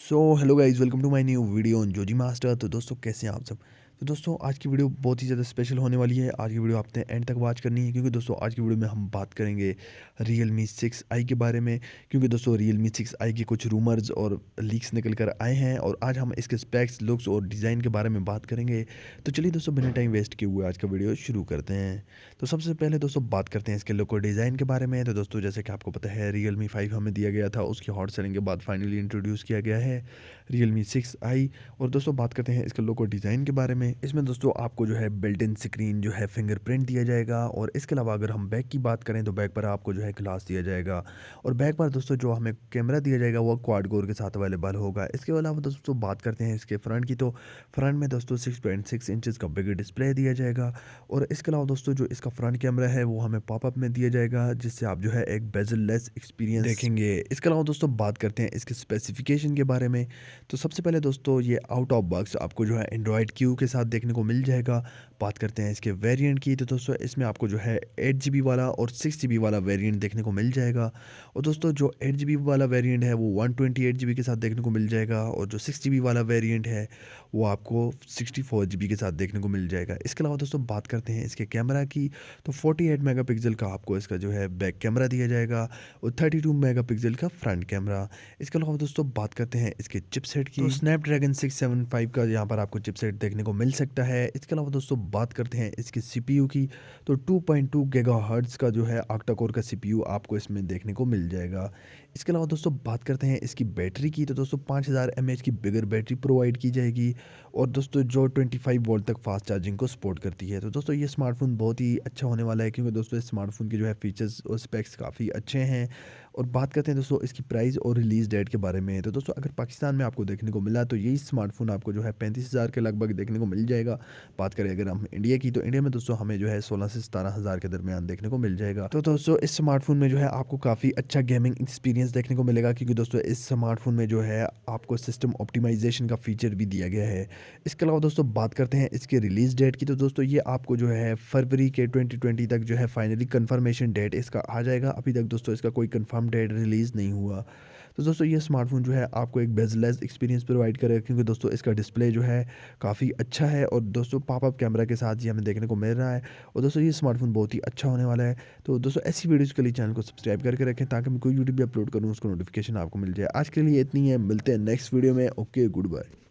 So hello guys, welcome to my new video on जोजी मास्टर। तो दोस्तों कैसे हैं आप सब। तो दोस्तों आज की वीडियो बहुत ही ज़्यादा स्पेशल होने वाली है। आज की वीडियो आपने एंड तक वॉच करनी है क्योंकि दोस्तों आज की वीडियो में हम बात करेंगे Realme 6i के बारे में। क्योंकि दोस्तों Realme 6i के कुछ रूमर्स और लीक्स निकल कर आए हैं और आज हम इसके स्पेक्स, लुक्स और डिज़ाइन के बारे में बात करेंगे। तो चलिए दोस्तों बिना टाइम वेस्ट किए हुए आज का वीडियो शुरू करते हैं। तो सबसे पहले दोस्तों बात करते हैं इसके लुक और डिज़ाइन के बारे में। तो दोस्तों जैसे कि आपको पता है Realme 5 हमें दिया गया था, उसकी हॉट सेलिंग के बाद फाइनली इंट्रोड्यूस किया गया है Realme 6i। और दोस्तों बात करते हैं इसके लुक और डिज़ाइन के बारे में। इसमें दोस्तों आपको जो है बिल्ट इन स्क्रीन जो है फिंगरप्रिंट दिया जाएगा और इसके अलावा अगर हम बैक की बात करें तो बैक पर आपको जो है ग्लास दिया जाएगा। और बैक पर दोस्तों जो हमें कैमरा दिया जाएगा वो क्वाड कोर के साथ अवेलेबल होगा। इसके अलावा दोस्तों बात करते हैं इसके फ्रंट की, तो फ्रंट में दोस्तों 6.6 इंचज़ का बिग डिस्प्ले दिया जाएगा। और इसके अलावा दोस्तों जो इसका फ्रंट कैमरा है वो हमें पॉपअप में दिया जाएगा, जिससे आप जो है एक बेजल लेस एक्सपीरियंस देखेंगे। इसके अलावा दोस्तों बात करते हैं इसके स्पेसिफिकेशन के बारे में। तो सबसे पहले दोस्तों ये आउट ऑफ बॉक्स आपको जो है एंड्रॉयड क्यू के साथ देखने को मिल जाएगा। बात करते हैं इसके वेरिएंट की, तो दोस्तों इसमें आपको जो है 8GB वाला और 6GB वाला वेरिएंट देखने को मिल जाएगा। और दोस्तों जो 8GB वाला वेरिएंट है वो 128GB के साथ देखने को मिल जाएगा और जो 6GB वाला वेरिएंट है वो आपको 64GB के साथ देखने को मिल जाएगा। इसके अलावा दोस्तों बात करते हैं इसके कैमरा की, तो 48 मेगापिक्सल का आपको इसका जो है बैक कैमरा दिया जाएगा और 32 मेगापिक्सल का फ्रंट कैमरा। इसके अलावा दोस्तों बात करते हैं इसके चिपसेट की, तो स्नैपड्रैगन 675 का यहाँ पर आपको चिपसेट देखने को मिल सकता है। इसके अलावा दोस्तों बात करते हैं इसकी सीपीयू की, तो 2.2 गीगाहर्ट्ज़ का जो है ऑक्टा कोर का सीपीयू आपको इसमें देखने को मिल जाएगा। इसके अलावा दोस्तों बात करते हैं इसकी बैटरी की, तो दोस्तों 5000 mAh की बिगर बैटरी प्रोवाइड की जाएगी और दोस्तों जो 25 वोल्ट तक फास्ट चार्जिंग को सपोर्ट करती है। तो दोस्तों ये स्मार्टफोन बहुत ही अच्छा होने वाला है क्योंकि दोस्तों इस स्मार्टफोन के जो है फीचर्स और स्पेक्स काफ़ी अच्छे हैं। और बात करते हैं दोस्तों इसकी प्राइस और रिलीज़ डेट के बारे में। तो दोस्तों अगर पाकिस्तान में आपको देखने को मिला तो यही स्मार्टफोन आपको जो है 35,000 के लगभग देखने को मिल जाएगा। बात करें अगर हम इंडिया की, तो इंडिया में दोस्तों हमें जो है 16 से 17,000 के दरमियान देखने को मिल जाएगा। तो दोस्तों इस स्मार्टफोन में जो है आपको काफ़ी अच्छा गेमिंग एक्सपीरियंस देखने को मिलेगा क्योंकि दोस्तों इस स्मार्टफोन में जो है आपको सिस्टम ऑप्टिमाइजेशन का फीचर भी दिया गया है। इसके अलावा दोस्तों बात करते हैं इसकी रिलीज़ डेट की, तो दोस्तों ये आपको जो है फरवरी के 2020 तक जो है फाइनली कंफर्मेशन डेट इसका आ जाएगा। अभी तक दोस्तों इसका कोई कंफर्म डेट रिलीज़ नहीं हुआ। तो दोस्तों ये स्मार्टफोन जो है आपको एक बेजलेस एक्सपीरियंस प्रोवाइड करेगा क्योंकि दोस्तों इसका डिस्प्ले जो है काफ़ी अच्छा है और दोस्तों पॉपअप कैमरा के साथ ये हमें देखने को मिल रहा है। और दोस्तों ये स्मार्टफोन बहुत ही अच्छा होने वाला है। तो दोस्तों ऐसी वीडियोज़ के लिए चैनल को सब्सक्राइब करके रखें ताकि मैं कोई वीडियो भी अपलोड करूँ उसको नोटिफिकेशन आपको मिल जाए। आज के लिए इतनी है, मिलते हैं नेक्स्ट वीडियो में। Okay, good bye.